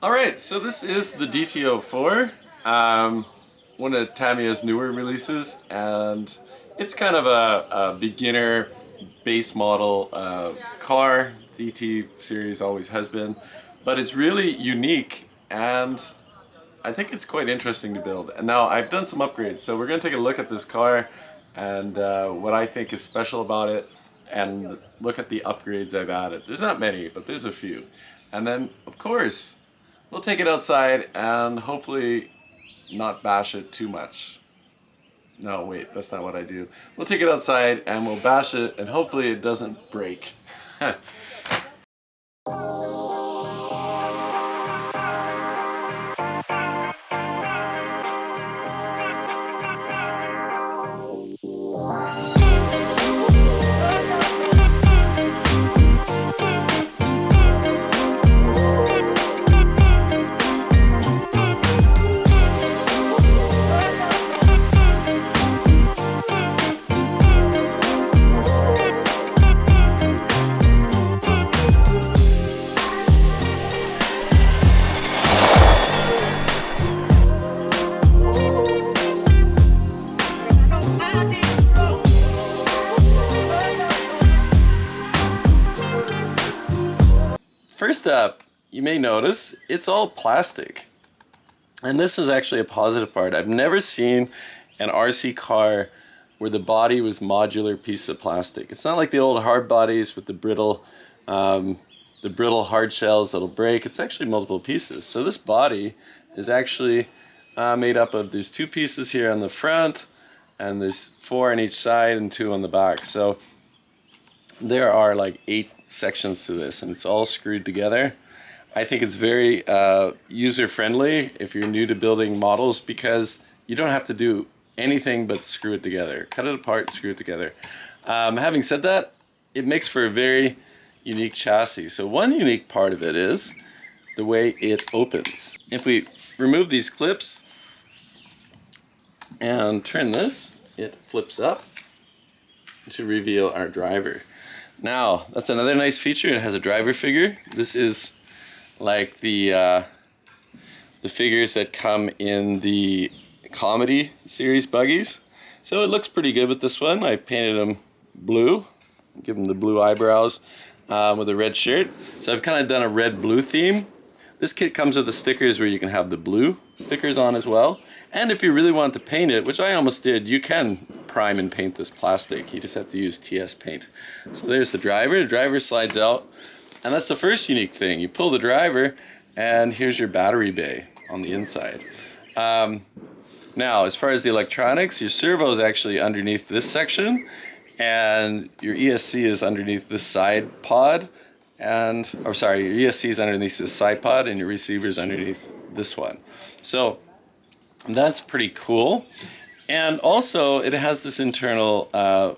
Alright, so this is the DT-04, one of Tamiya's newer releases, and it's kind of a beginner base model car. DT series always has been, but it's really unique and I think it's quite interesting to build. And now I've done some upgrades, so we're going to take a look at this car and what I think is special about it, and look at the upgrades I've added. There's not many, but there's a few. And then, of course, we'll take it outside and hopefully not bash it too much. No, wait, that's not what I do. We'll take it outside and we'll bash it and hopefully it doesn't break. First up, you may notice it's all plastic. And this is actually a positive part. I've never seen an RC car where the body was modular piece of plastic. It's not like the old hard bodies with the brittle hard shells that'll break. It's actually multiple pieces. So this body is actually made up of, there's two pieces here on the front, and there's 4 on each side and 2 on the back. So there are like 8 sections to this, and it's all screwed together. I think it's very user-friendly if you're new to building models, because you don't have to do anything but screw it together. Cut it apart, screw it together. Having said that, it makes for a very unique chassis. So one unique part of it is the way it opens. If we remove these clips and turn this, it flips up to reveal our driver. Now, that's another nice feature. It has a driver figure. This is like the figures that come in the comedy series buggies. So it looks pretty good with this one. I painted him blue, give him the blue eyebrows with a red shirt. So I've kind of done a red-blue theme. This kit comes with the stickers where you can have the blue stickers on as well. And if you really want to paint it, which I almost did, you can prime and paint this plastic. You just have to use TS paint. So there's the driver. The driver slides out. And that's the first unique thing. You pull the driver and here's your battery bay on the inside. Now, as far as the electronics, your servo is actually underneath this section, and your ESC is underneath this side pod. Your ESC is underneath this side pod, and your receiver is underneath this one. So that's pretty cool. And also, it has this internal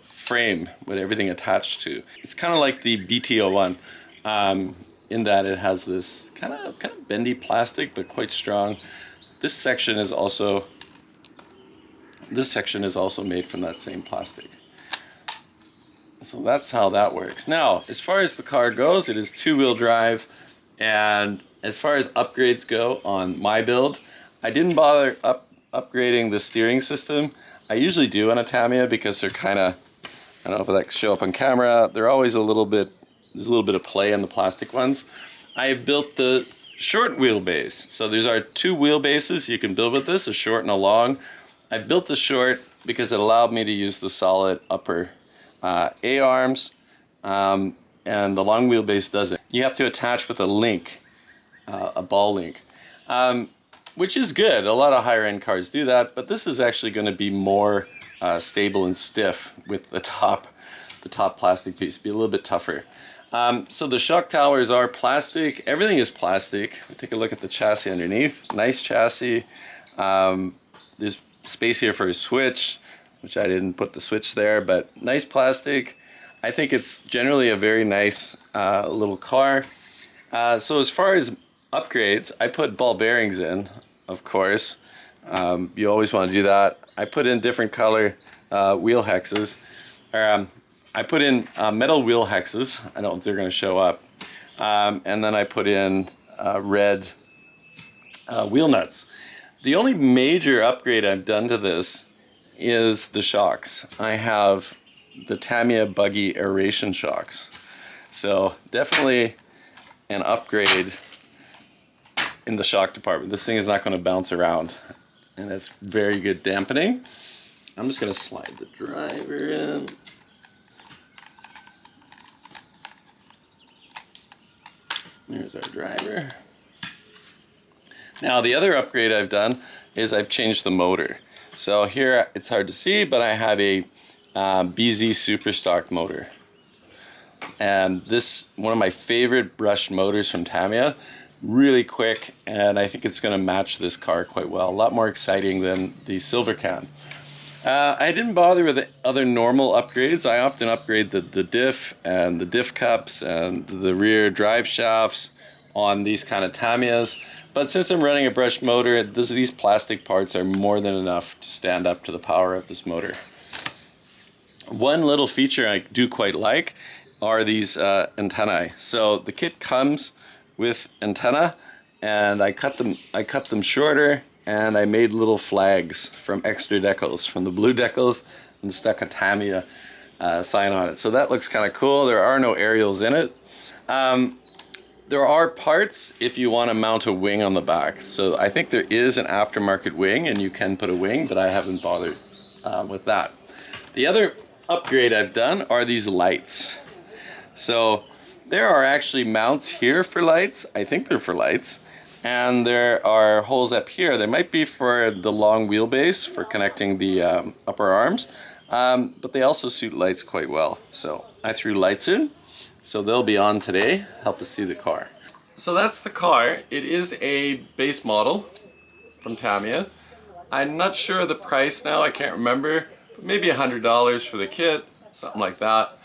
frame with everything attached to. It's kind of like the BT-01 in that it has this kind of bendy plastic, but quite strong. This section is also made from that same plastic. So that's how that works. Now, as far as the car goes, it is 2-wheel drive, and as far as upgrades go on my build, I didn't bother upgrading the steering system. I usually do on a Tamiya because they're kind of, I don't know if that can show up on camera, they're always there's a little bit of play in the plastic ones. I have built the short wheelbase. So these are 2 wheelbases you can build with this, a short and a long. I built the short because it allowed me to use the solid upper A-arms, and the long wheelbase doesn't. You have to attach with a link, a ball link, which is good. A lot of higher end cars do that, but this is actually going to be more stable and stiff with the top plastic piece, be a little bit tougher. So the shock towers are plastic. Everything is plastic. We take a look at the chassis underneath. Nice chassis. There's space here for a switch, which I didn't put the switch there, but nice plastic. I think it's generally a very nice little car. So as far as upgrades, I put ball bearings in, of course. You always want to do that. I put in different color wheel hexes. I put in metal wheel hexes. I don't know if they're going to show up. And then I put in red wheel nuts. The only major upgrade I've done to this is the shocks. I have the Tamiya buggy aeration shocks. So definitely an upgrade in the shock department. This thing is not going to bounce around, and it's very good dampening. I'm just going to slide the driver in. There's our driver. Now the other upgrade I've done is I've changed the motor. So here it's hard to see, but I have a BZ Super Stock motor. And this, one of my favorite brushed motors from Tamiya, really quick, and I think it's going to match this car quite well. A lot more exciting than the Silver Can. I didn't bother with the other normal upgrades. I often upgrade the diff and the diff cups and the rear drive shafts on these kind of Tamiyas. But since I'm running a brushed motor, these plastic parts are more than enough to stand up to the power of this motor. One little feature I do quite like are these antennae. So the kit comes with antenna, and I cut them shorter, and I made little flags from extra decals, from the blue decals, and stuck a Tamiya sign on it. So that looks kind of cool. There are no aerials in it. There are parts if you want to mount a wing on the back. So I think there is an aftermarket wing, and you can put a wing, but I haven't bothered with that. The other upgrade I've done are these lights. So there are actually mounts here for lights. I think they're for lights. And there are holes up here. They might be for the long wheelbase for connecting the upper arms, but they also suit lights quite well. So I threw lights in, so they'll be on today, help us see the car. So that's the car. It is a base model from Tamiya. I'm not sure of the price now, I can't remember, but maybe $100 for the kit, something like that.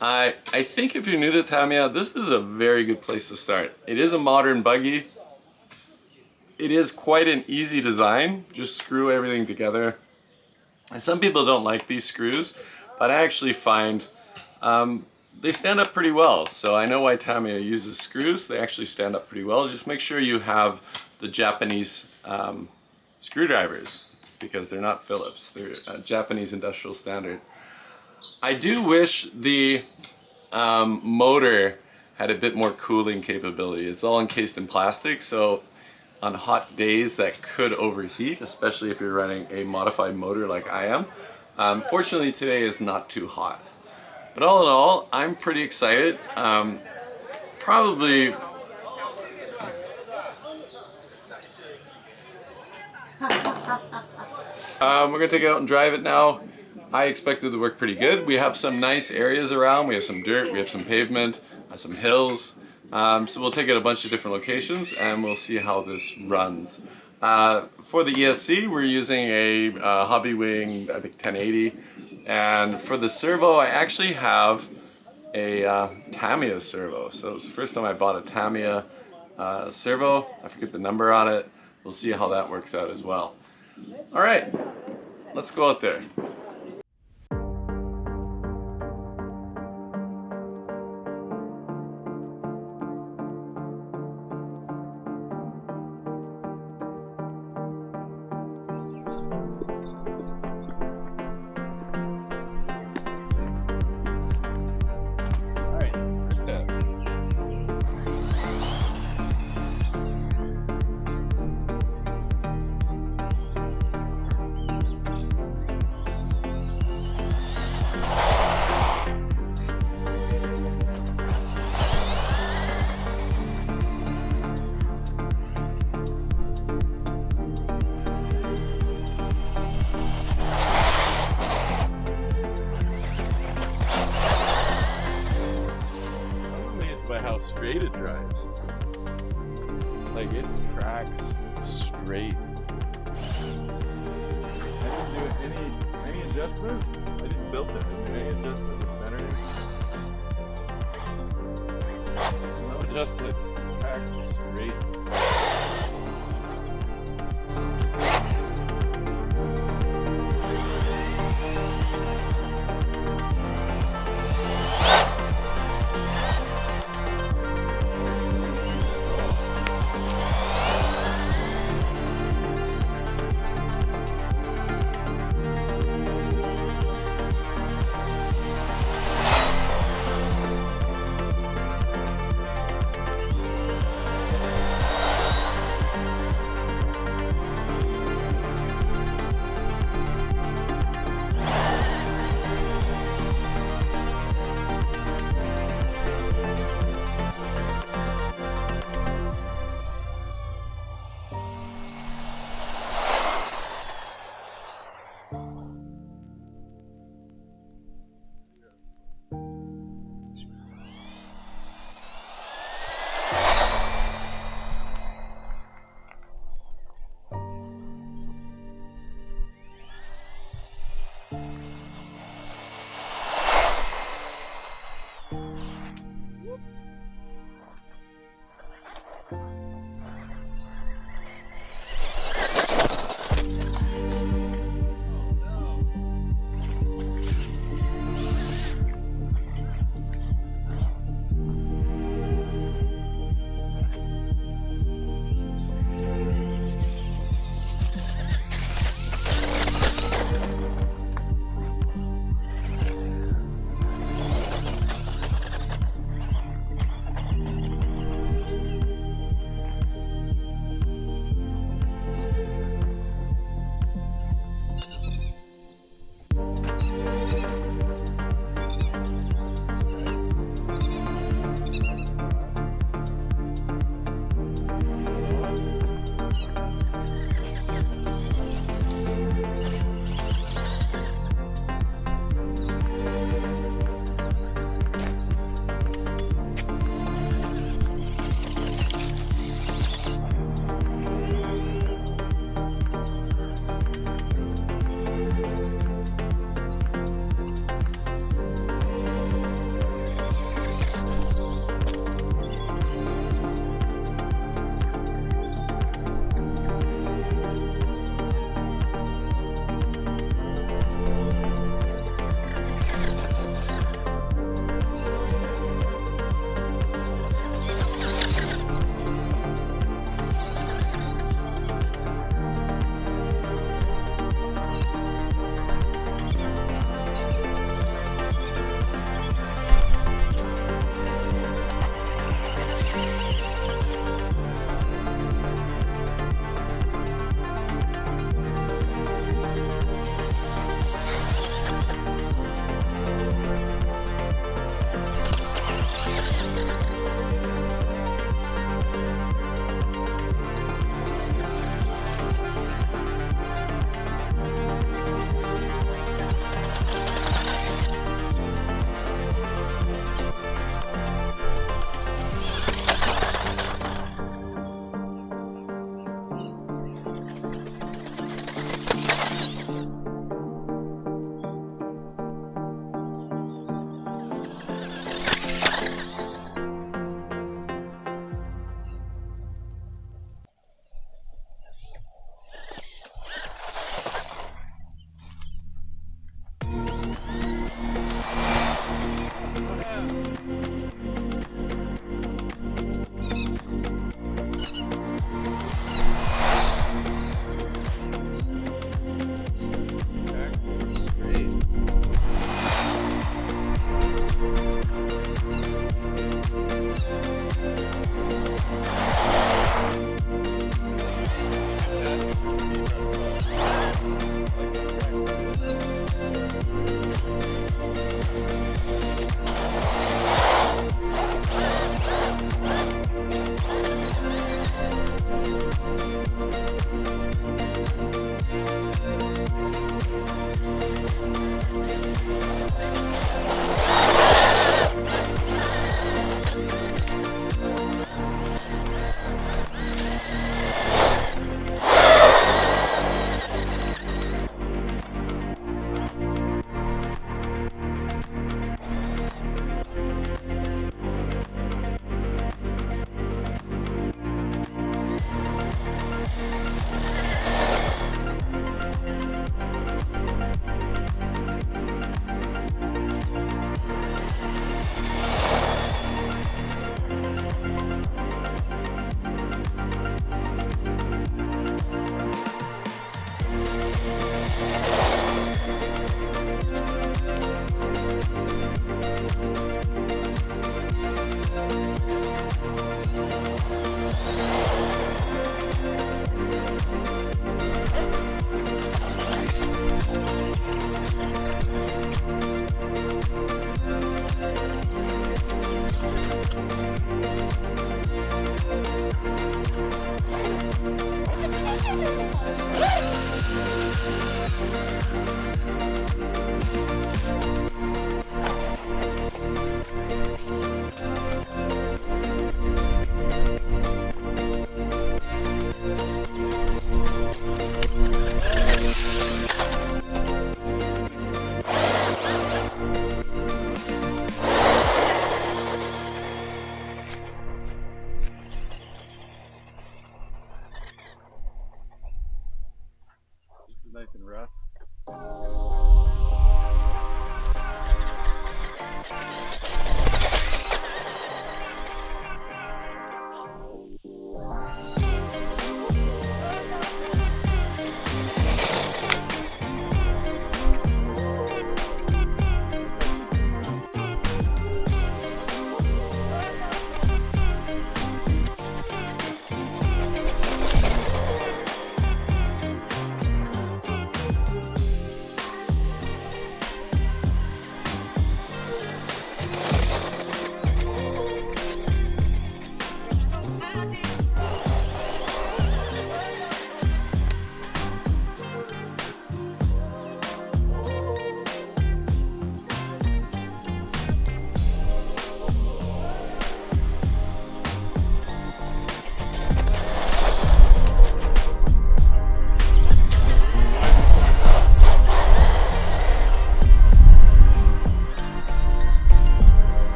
I think if you're new to Tamiya, this is a very good place to start. It is a modern buggy. It is quite an easy design, just screw everything together. And some people don't like these screws, but I actually find they stand up pretty well. So I know why Tamiya uses screws. They actually stand up pretty well. Just make sure you have the Japanese screwdrivers, because they're not Phillips. They're Japanese industrial standard. I do wish the motor had a bit more cooling capability. It's all encased in plastic, so on hot days that could overheat, especially if you're running a modified motor like I am. Fortunately today is not too hot. But all in all, I'm pretty excited. Probably we're gonna take it out and drive it now. I expect it to work pretty good. We have some nice areas around. We have some dirt, we have some pavement, some hills. So we'll take it a bunch of different locations and we'll see how this runs. For the ESC, we're using a Hobby Wing, I think 1080. And for the servo, I actually have a Tamiya servo. So it's the first time I bought a Tamiya servo. I forget the number on it. We'll see how that works out as well. All right, let's go out there. By how straight it drives. Like, it tracks straight. I didn't do any adjustment. I just built it. Any adjustment to center it. No adjustment. It tracks straight.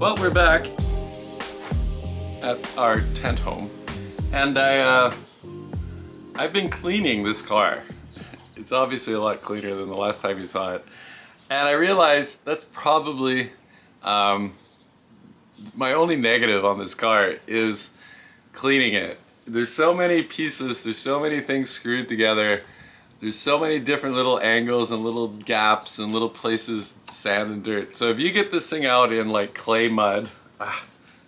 Well, we're back at our tent home, and I've been cleaning this car. It's obviously a lot cleaner than the last time you saw it, and I realized that's probably my only negative on this car is cleaning it. There's so many pieces, there's so many things screwed together, there's so many different little angles and little gaps and little places, sand and dirt. So if you get this thing out in like clay mud,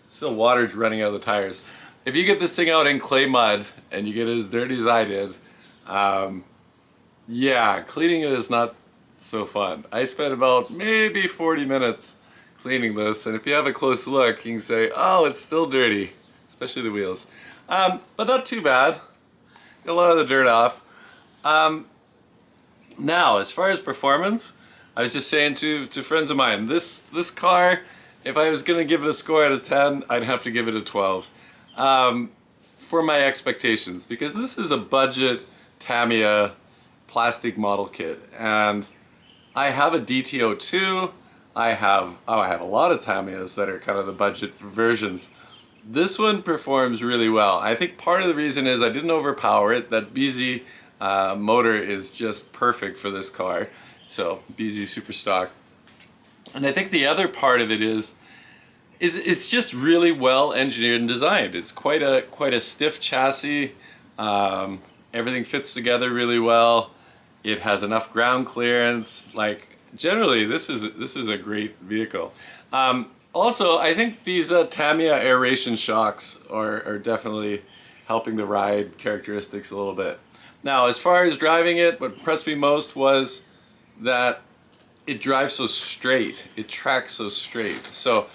still water's running out of the tires. If you get this thing out in clay mud and you get it as dirty as I did, yeah, cleaning it is not so fun. I spent about maybe 40 minutes cleaning this, and if you have a close look, you can say, oh, it's still dirty, especially the wheels. But not too bad. Got a lot of the dirt off. Now, as far as performance, I was just saying to friends of mine, this car, if I was going to give it a score out of 10, I'd have to give it a 12 for my expectations, because this is a budget Tamiya plastic model kit, and I have a DT-02. I have a lot of Tamiyas that are kind of the budget versions. This one performs really well. I think part of the reason is I didn't overpower it. That BZ motor is just perfect for this car. So BZ super stock. And I think the other part of it is it's just really well engineered and designed. It's quite a stiff chassis. Everything fits together really well. It has enough ground clearance. Like, generally, this is a great vehicle. Also, I think these Tamiya aeration shocks are definitely helping the ride characteristics a little bit. Now, as far as driving it, what impressed me most was that it drives so straight. It tracks so straight. So,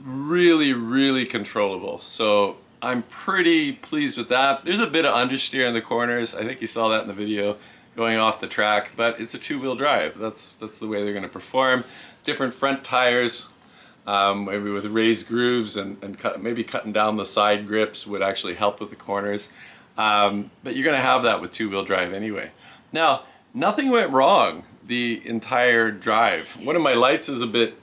really, really controllable. So, I'm pretty pleased with that. There's a bit of understeer in the corners. I think you saw that in the video going off the track, but it's a two-wheel drive. That's the way they're going to perform. Different front tires, maybe with raised grooves and maybe cutting down the side grips would actually help with the corners. But you're going to have that with two-wheel drive anyway. Now, nothing went wrong the entire drive. One of my lights is a bit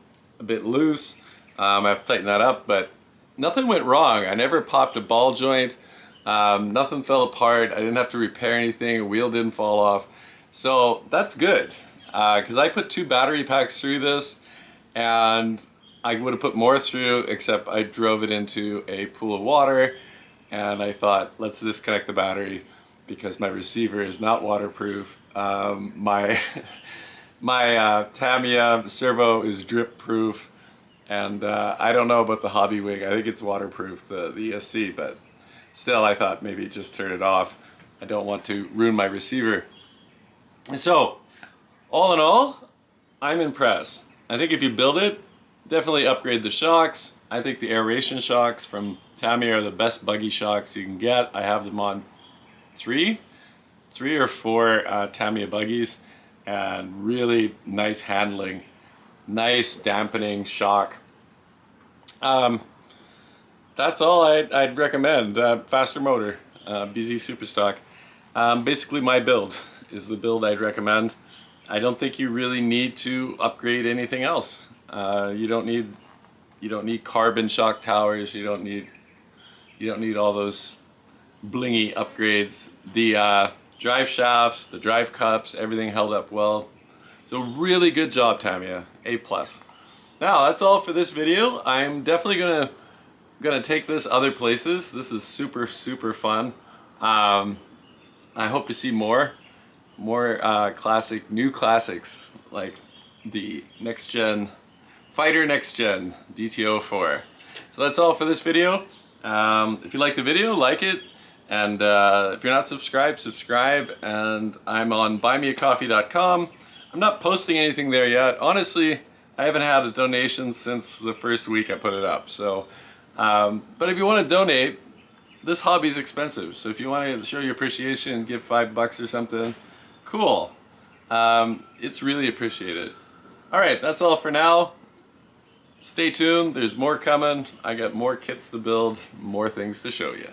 loose. I have to tighten that up, but nothing went wrong. I never popped a ball joint. Nothing fell apart. I didn't have to repair anything. A wheel didn't fall off. So that's good. Because I put 2 battery packs through this, and I would have put more through, except I drove it into a pool of water, and I thought, let's disconnect the battery because my receiver is not waterproof. My Tamiya servo is drip proof, and I don't know about the hobby wing. I think it's waterproof, the ESC, but still I thought maybe just turn it off. I don't want to ruin my receiver. So, all in all, I'm impressed. I think if you build it, definitely upgrade the shocks. I think the aeration shocks from Tamiya are the best buggy shocks you can get. I have them on three or four Tamiya buggies, and really nice handling, nice dampening shock. That's all I'd recommend. Faster motor, BZ Superstock. Basically my build is the build I'd recommend. I don't think you really need to upgrade anything else. You don't need carbon shock towers. You don't need all those blingy upgrades. The drive shafts, the drive cups, everything held up well. So really good job, Tamiya. A+. Now that's all for this video. I'm definitely gonna take this other places. This is super fun. I hope to see more new classics like the NxGen Fighter NxGen DT-04. So that's all for this video. If you like the video, like it, and if you're not subscribed, subscribe. And I'm on buymeacoffee.com. I'm not posting anything there yet. Honestly, I haven't had a donation since the first week I put it up. So, but if you want to donate, this hobby's expensive. So if you want to show your appreciation, give $5 or something, cool. It's really appreciated. All right, that's all for now. Stay tuned. There's more coming. I got more kits to build, more things to show you.